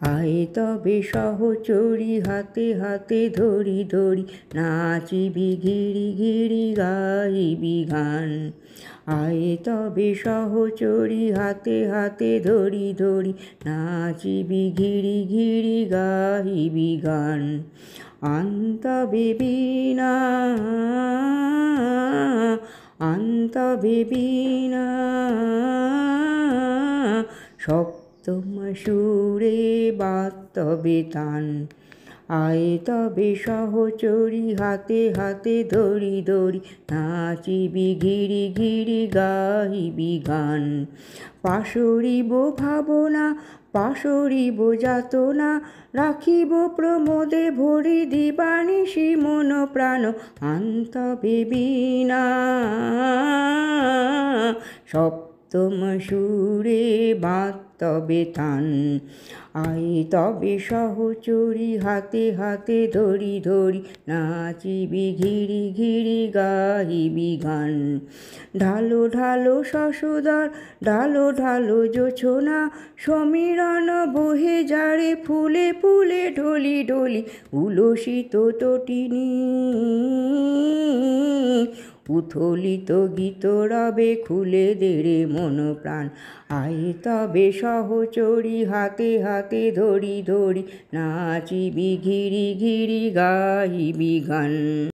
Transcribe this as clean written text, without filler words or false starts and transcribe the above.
আয় তবে সহচরী হাতে হাতে ধরি ধরি নাচিবি ঘিরি ঘিরি গাইবি গান। আয় তবে সহচরী হাতে হাতে ধরি ধরি নাচিবি ঘিরি ঘিরি গাইবি গান। আনতবে বীণা আনতবে বীণা সপ্তম সুরে বাজতবে তান। আয় তবে সহচরী হাতে হাতে ধরি ধরি নাচিবি ঘিরি ঘিরি গাইবি গান। পাশরিব ভাবনা পাশরিব যাতনা রাখিব প্রমোদে ভরি দিবানিশি মন প্রাণ। আনতবে বীণা সপ্তম সুরে বাজতবে তান। আয় তবে সহচরী হাতে হাতে ধরি ধরি নাচিবি ঘিরি ঘিরি গাইবি গান। ঢালো ঢালো শশধর ঢালো ঢালো জোছনা সমীরণ বহে যারে ফুলে ফুলে ঢলি ঢলি উলসিত তটিনী। উথলিত গীত রবে খুলে দেরে মন প্রাণ। আয় তবে সহচরী হাতে হাতে ধরি ধরি নাচিবি ঘিরি ঘিরি গাইবি গান।